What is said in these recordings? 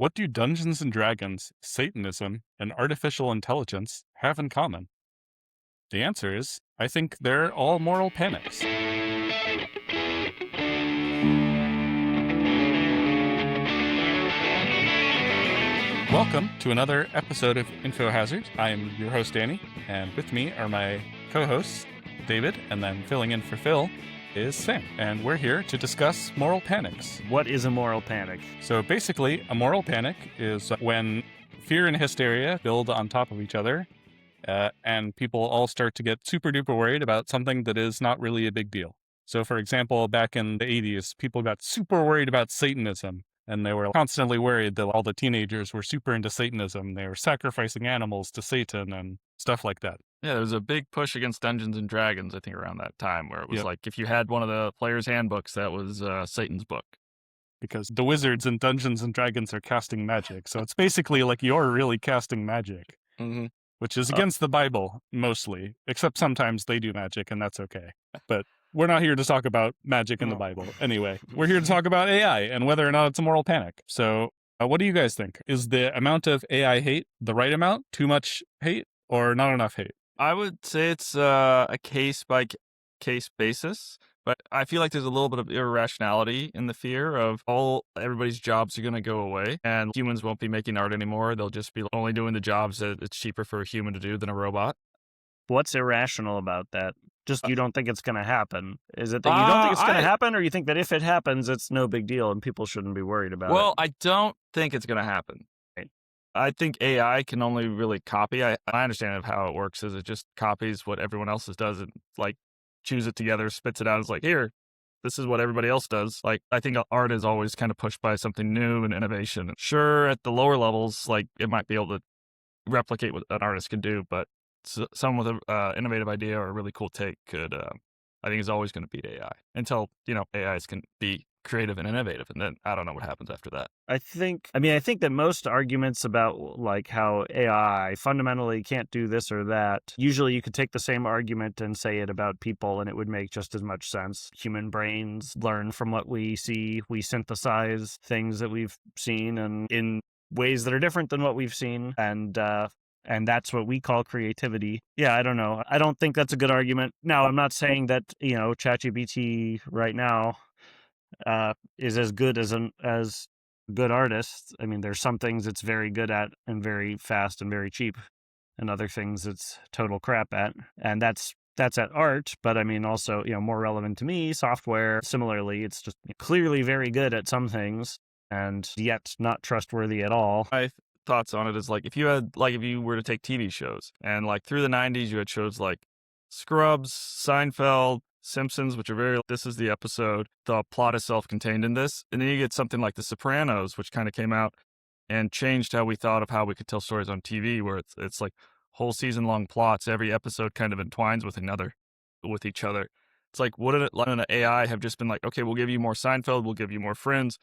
What do Dungeons and Dragons, Satanism, and artificial intelligence have in common? The answer is, I think they're all moral panics. Welcome to another episode of Info Hazard. I'm your host, Danny, and with me are my co-hosts, David, and then filling in for Phil is Sam. And we're here to discuss moral panics. What is a moral panic? So basically, a moral panic is when fear and hysteria build on top of each other, and people all start to get super duper worried about something that is not really a big deal. So for example, back in the 80s, people got super worried about Satanism. And they were constantly worried that all the teenagers were super into Satanism. They were sacrificing animals to Satan and stuff like that. Yeah, there was a big push against Dungeons and Dragons, I think, around that time, where it was Yep. like if you had one of the player's handbooks, that was Satan's book. Because the wizards in Dungeons and Dragons are casting magic. So it's basically like you're really casting magic, Mm-hmm. which is against the Bible mostly, except sometimes they do magic and that's okay. But we're not here to talk about magic in the Bible. Anyway, we're here to talk about AI and whether or not it's a moral panic. So what do you guys think? Is the amount of AI hate the right amount? Too much hate or not enough hate? I would say it's a case-by-case basis, but I feel like there's a little bit of irrationality in the fear of everybody's jobs are going to go away and humans won't be making art anymore. They'll just be only doing the jobs that it's cheaper for a human to do than a robot. What's irrational about that? Just you don't think it's going to happen. Is it that you don't think it's going to happen, or you think that if it happens, it's no big deal and people shouldn't be worried about it? Well, I don't think it's going to happen. Right. I think AI can only really copy. I understand how it works is it just copies what everyone else does and like chews it together, spits it out. It's like, here, this is what everybody else does. Like, I think art is always kind of pushed by something new and innovation. Sure, at the lower levels, like it might be able to replicate what an artist can do, but someone with an innovative idea or a really cool take could, I think, is always going to beat AI until, AIs can be creative and innovative. And then I don't know what happens after that. I think that most arguments about like how AI fundamentally can't do this or that, usually you could take the same argument and say it about people and it would make just as much sense. Human brains learn from what we see. We synthesize things that we've seen and in ways that are different than what we've seen. And that's what we call creativity. Yeah, I don't know. I don't think that's a good argument. Now, I'm not saying that, ChatGPT right now is as good as good artists. I mean, there's some things it's very good at and very fast and very cheap, and other things it's total crap at. And that's at art, but I mean, also, more relevant to me, software. Similarly, it's just clearly very good at some things and yet not trustworthy at all. My thoughts on it is like if you were to take TV shows and like through the 90s you had shows like Scrubs, Seinfeld, Simpsons, which are this is the episode, the plot is self-contained in this, and then you get something like The Sopranos, which kind of came out and changed how we thought of how we could tell stories on TV, where it's like whole season long plots, every episode kind of entwines with each other. It's like, wouldn't an AI have just been like, okay, we'll give you more Seinfeld, we'll give you more Friends,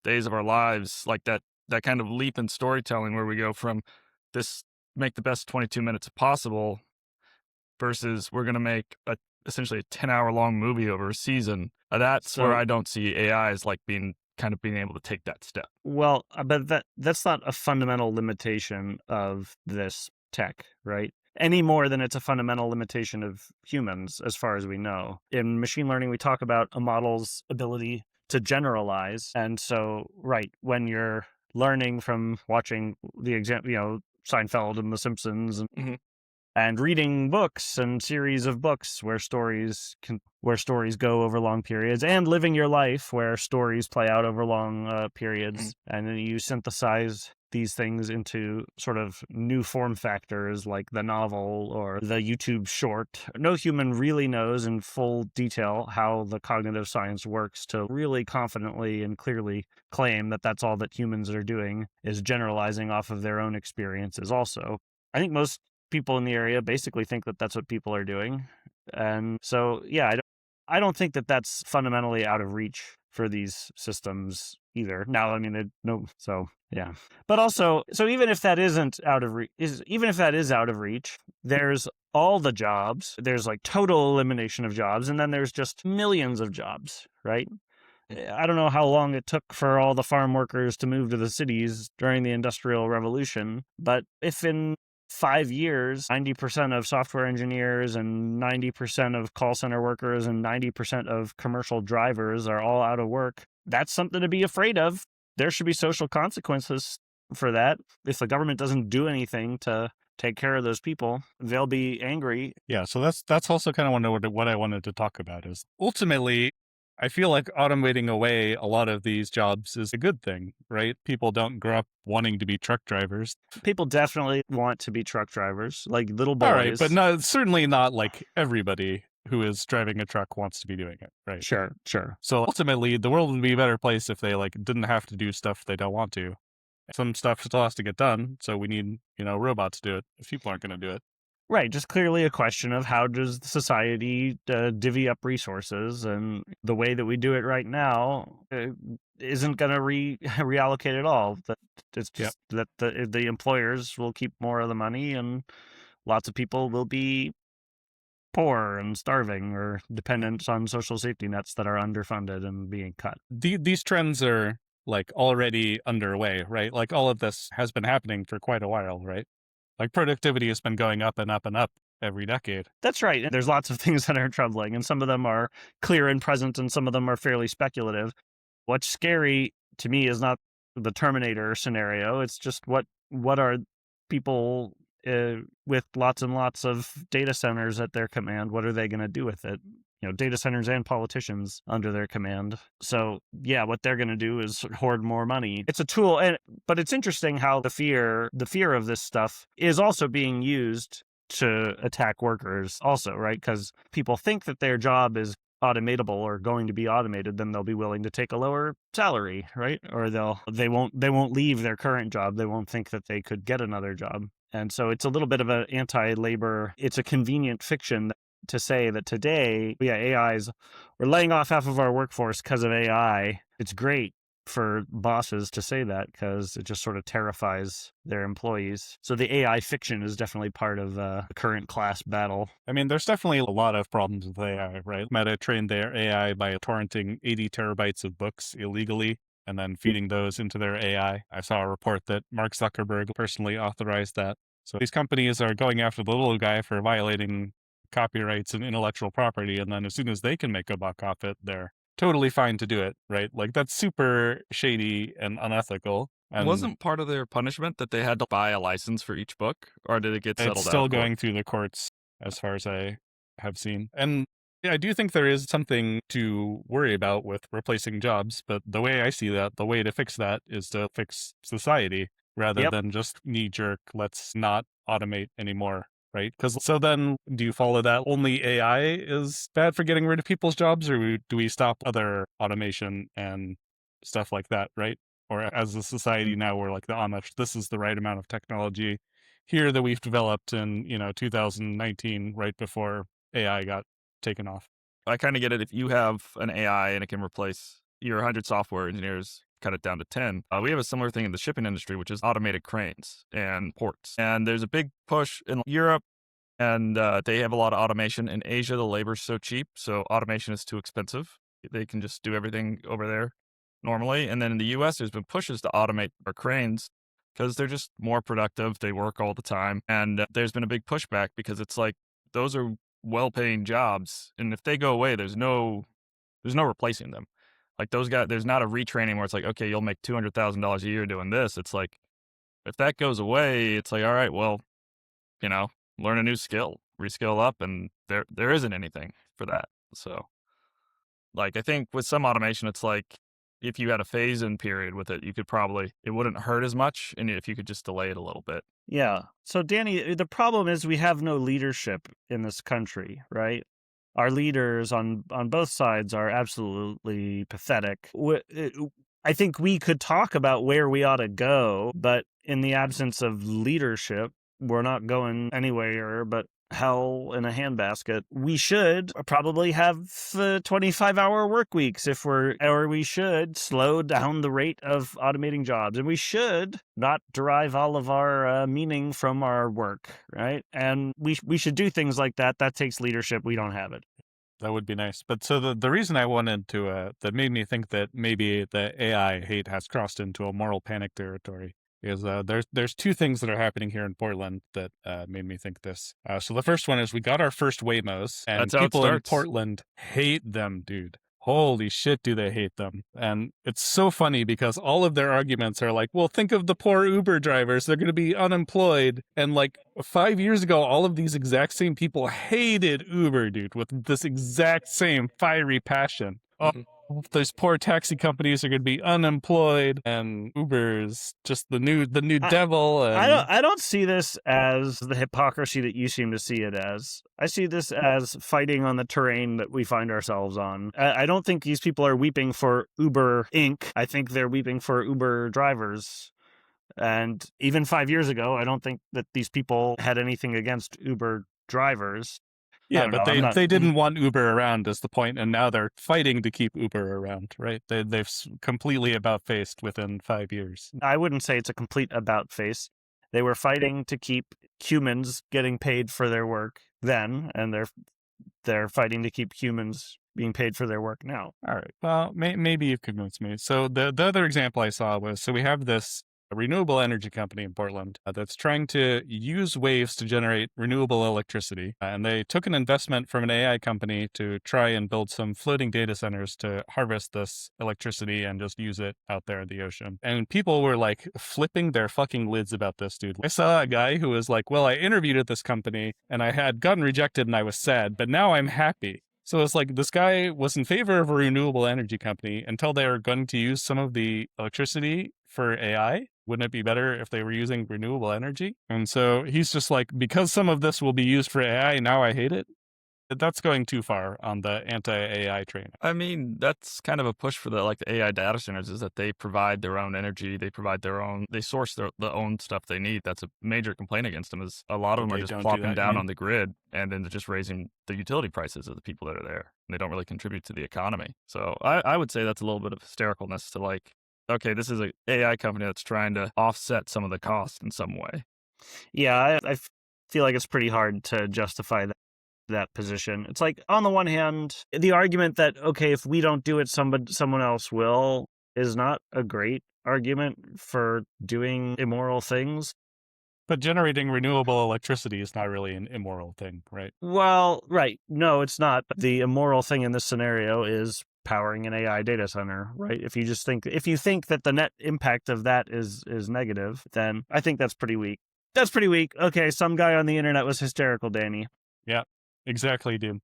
Days of Our Lives, like that kind of leap in storytelling where we go from this make the best 22 minutes possible versus we're going to make essentially a 10-hour long movie over a season. That's where I don't see AI as like being able to take that step. Well, but that's not a fundamental limitation of this tech, right? Any more than it's a fundamental limitation of humans, as far as we know. In machine learning, we talk about a model's ability to generalize. And so, right, when you're learning from watching the Seinfeld and The Simpsons and reading books and series of books where stories go over long periods, and living your life where stories play out over long periods, and then you synthesize these things into sort of new form factors like the novel or the YouTube short. No human really knows in full detail how the cognitive science works to really confidently and clearly claim that that's all that humans are doing, is generalizing off of their own experiences also. I think most people in the area basically think that that's what people are doing. And so, yeah, I don't think that that's fundamentally out of reach for these systems either. Now, I mean, yeah. But also, so even if that is out of reach, there's all the jobs. There's like total elimination of jobs, and then there's just millions of jobs, right? I don't know how long it took for all the farm workers to move to the cities during the Industrial Revolution, but if in 5 years, 90% of software engineers and 90% of call center workers and 90% of commercial drivers are all out of work, that's something to be afraid of. There should be social consequences for that. If the government doesn't do anything to take care of those people, they'll be angry. Yeah, so that's also kind of what I wanted to talk about is ultimately, I feel like automating away a lot of these jobs is a good thing, right? People don't grow up wanting to be truck drivers. People definitely want to be truck drivers, like little boys. All right, but no, certainly not like everybody who is driving a truck wants to be doing it, right? Sure. So ultimately, the world would be a better place if they like didn't have to do stuff they don't want to. Some stuff still has to get done, so we need, robots to do it if people aren't going to do it. Right, just clearly a question of how does society divvy up resources, and the way that we do it right now isn't going to reallocate at all. That it's just that the employers will keep more of the money, and lots of people will be poor and starving or dependent on social safety nets that are underfunded and being cut. These trends are like already underway, right? Like all of this has been happening for quite a while, right? Like productivity has been going up and up and up every decade. That's right. There's lots of things that are troubling, and some of them are clear and present, and some of them are fairly speculative. What's scary to me is not the Terminator scenario. It's just what are people with lots and lots of data centers at their command? What are they going to do with it? Data centers and politicians under their command. So yeah, what they're going to do is hoard more money. It's a tool, but it's interesting how the fear of this stuff is also being used to attack workers also, right? Because people think that their job is automatable or going to be automated, then they'll be willing to take a lower salary, right? Or they won't leave their current job. They won't think that they could get another job. And so it's a little bit of an anti-labor, it's a convenient fiction to say that today, we're laying off half of our workforce because of AI. It's great for bosses to say that because it just sort of terrifies their employees. So the AI fiction is definitely part of the current class battle. I mean, there's definitely a lot of problems with AI, right? Meta trained their AI by torrenting 80 terabytes of books illegally and then feeding those into their AI. I saw a report that Mark Zuckerberg personally authorized that. So these companies are going after the little guy for violating copyrights and intellectual property, and then as soon as they can make a buck off it, they're totally fine to do it, right? Like that's super shady and unethical. And wasn't part of their punishment that they had to buy a license for each book, or did it get settled out? It's still going through the courts as far as I have seen. And yeah, I do think there is something to worry about with replacing jobs, but the way I see that, the way to fix that is to fix society rather than just knee-jerk, let's not automate anymore. Right? Because so then do you follow that only AI is bad for getting rid of people's jobs, or do we stop other automation and stuff like that, right? Or as a society now, we're like the Amish, this is the right amount of technology here that we've developed in, 2019, right before AI got taken off. I kind of get it. If you have an AI and it can replace your 100 software engineers, cut it down to 10. We have a similar thing in the shipping industry, which is automated cranes and ports. And there's a big push in Europe, and they have a lot of automation. In Asia, the labor's so cheap, so automation is too expensive. They can just do everything over there normally. And then in the US, there's been pushes to automate our cranes because they're just more productive. They work all the time. And there's been a big pushback because it's like those are well-paying jobs. And if they go away, there's no replacing them. Like those guys, there's not a retraining where it's like, okay, you'll make $200,000 a year doing this. It's like, if that goes away, it's like, all right, well, learn a new skill, reskill up, and there isn't anything for that. So, like, I think with some automation, it's like if you had a phase-in period with it, it wouldn't hurt as much, and if you could just delay it a little bit. Yeah. So, Danny, the problem is we have no leadership in this country, right? Our leaders on both sides are absolutely pathetic. I think we could talk about where we ought to go, but in the absence of leadership, we're not going anywhere but hell in a handbasket. We should probably have 25-hour work weeks or we should slow down the rate of automating jobs, and we should not derive all of our meaning from our work, right? And we should do things like that. That takes leadership. We don't have it. That would be nice. But so the reason I wanted to, that made me think that maybe the AI hate has crossed into a moral panic territory is there's two things that are happening here in Portland that made me think this. So the first one is we got our first Waymos, and That's how it people in starts. Portland hate them, dude. Holy shit, do they hate them. And it's so funny because all of their arguments are like, well, think of the poor Uber drivers. They're going to be unemployed. And like 5 years ago, all of these exact same people hated Uber, dude, with this exact same fiery passion. Oh, those poor taxi companies are going to be unemployed, and Uber's just the new devil. And I don't see this as the hypocrisy that you seem to see it as. I see this as fighting on the terrain that we find ourselves on. I don't think these people are weeping for Uber Inc. I think they're weeping for Uber drivers. And even 5 years ago, I don't think that these people had anything against Uber drivers. Yeah, but they didn't want Uber around is the point, and now they're fighting to keep Uber around, right? They've completely about-faced within 5 years. I wouldn't say it's a complete about-face. They were fighting to keep humans getting paid for their work then, and they're fighting to keep humans being paid for their work now. All right. Well, maybe you've convinced me. So the other example I saw was, so we have this renewable energy company in Portland that's trying to use waves to generate renewable electricity. And they took an investment from an AI company to try and build some floating data centers to harvest this electricity and just use it out there in the ocean. And people were like flipping their fucking lids about this, dude. I saw a guy who was like, well, I interviewed at this company and I had gotten rejected and I was sad, but now I'm happy. So it's like this guy was in favor of a renewable energy company until they were going to use some of the electricity for AI. Wouldn't it be better if they were using renewable energy? And so he's just like, because some of this will be used for AI, now I hate it. That's going too far on the anti-AI train. I mean, that's kind of a push for the AI data centers, is that they provide their own energy, they source the own stuff they need. That's a major complaint against them, is a lot of them are just plopping down on the grid, and then they're just raising the utility prices of the people that are there. And they don't really contribute to the economy. So I would say that's a little bit of hystericalness to like, okay, this is an AI company that's trying to offset some of the cost in some way. Yeah, I feel like it's pretty hard to justify that position. It's like, on the one hand, the argument that, okay, if we don't do it, someone else will, is not a great argument for doing immoral things. But generating renewable electricity is not really an immoral thing, right? Well, right. No, it's not. The immoral thing in this scenario is powering an AI data center, right? If you think that the net impact of that is negative, then I think that's pretty weak. That's pretty weak. Okay, some guy on the internet was hysterical, Danny. Yeah, exactly, dude.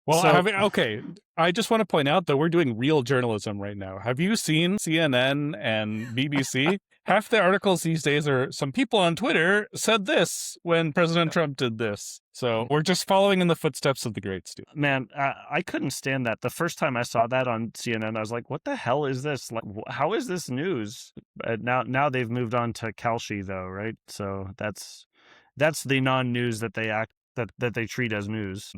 Well, So- okay, I just want to point out that we're doing real journalism right now. Have you seen CNN and BBC? Half the articles these days are some people on Twitter said this when President Trump did this. So we're just following in the footsteps of the greats, dude. Man, I couldn't stand that. The first time I saw that on CNN, I was like, what the hell is this? Like, how is this news? Now they've moved on to Kalshi, though, right? So that's the non-news that that they treat as news.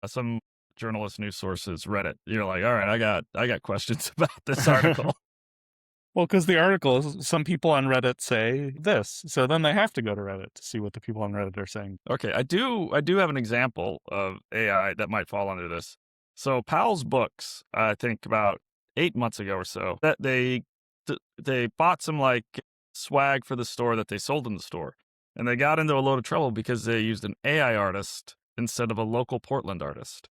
Some journalist news sources, Reddit, you're like, all right, I got questions about this article. Well, because the articles, some people on Reddit say this, so then they have to go to Reddit to see what the people on Reddit are saying. Okay, I do have an example of AI that might fall under this. So Powell's Books, I think about 8 months ago or so, that they bought some like swag for the store that they sold in the store, and they got into a load of trouble because they used an AI artist instead of a local Portland artist.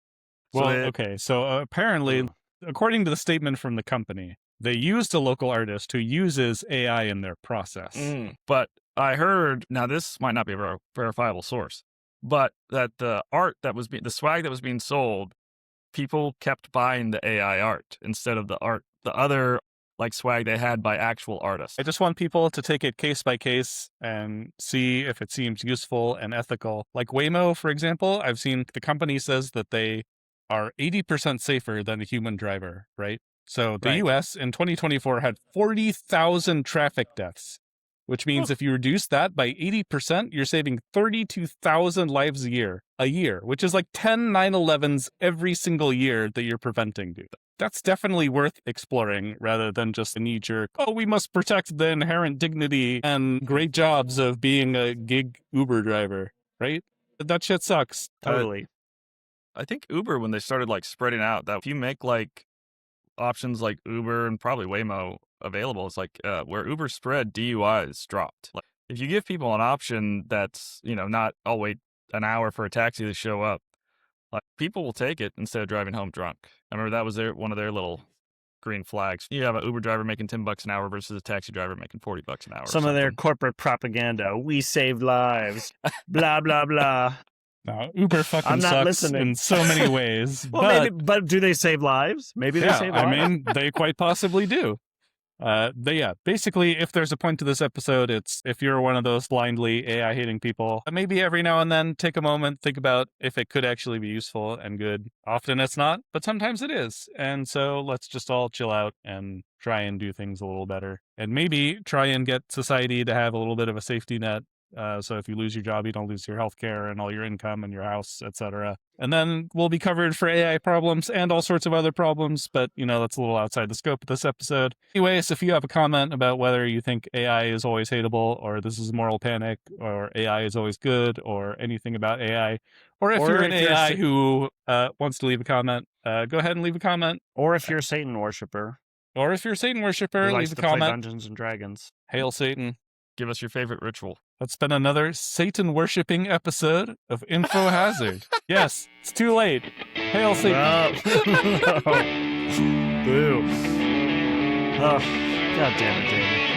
Well, okay, so apparently, according to the statement from the company, they used a local artist who uses AI in their process. But I heard, now this might not be a verifiable source, but that the art that was the swag that was being sold, people kept buying the AI art instead of the other like swag they had by actual artists. I just want people to take it case by case and see if it seems useful and ethical. Like Waymo, for example, I've seen the company says that they are 80% safer than a human driver, right? So the US in 2024 had 40,000 traffic deaths, which means if you reduce that by 80%, you're saving 32,000 lives a year, which is like 10 9/11s every single year that you're preventing, dude. That's definitely worth exploring rather than just a knee-jerk, oh, we must protect the inherent dignity and great jobs of being a gig Uber driver, right? That shit sucks. Totally. I think Uber, when they started like spreading out, that if you make like options like Uber and probably Waymo available, it's like where Uber spread, DUIs dropped. Like if you give people an option that's, not, I'll wait an hour for a taxi to show up, like people will take it instead of driving home drunk. I remember that was one of their little green flags. You have an Uber driver making $10 an hour versus a taxi driver making $40 an hour. Some of their corporate propaganda. We save lives. Blah blah blah. No, Uber fucking I'm not sucks listening. in so many ways. Well, but do they save lives? Maybe they save lives. I mean, they quite possibly do. Basically, if there's a point to this episode, it's if you're one of those blindly AI hating people, maybe every now and then take a moment, think about if it could actually be useful and good. Often it's not, but sometimes it is. And so let's just all chill out and try and do things a little better. And maybe try and get society to have a little bit of a safety net. So if you lose your job, you don't lose your healthcare and all your income and your house, etc. And then we'll be covered for AI problems and all sorts of other problems. But, that's a little outside the scope of this episode. Anyways, if you have a comment about whether you think AI is always hateable or this is a moral panic or AI is always good or anything about AI, or if you're an AI who wants to leave a comment, go ahead and leave a comment. Or if you're a Satan worshiper. Or if you're a Satan worshiper, leave a comment. Play Dungeons and Dragons. Hail Satan. Give us your favorite ritual. That's been another Satan-worshipping episode of Info Hazard. Yes, it's too late. Hail Satan. Boo. Oh, God damn it, Jamie.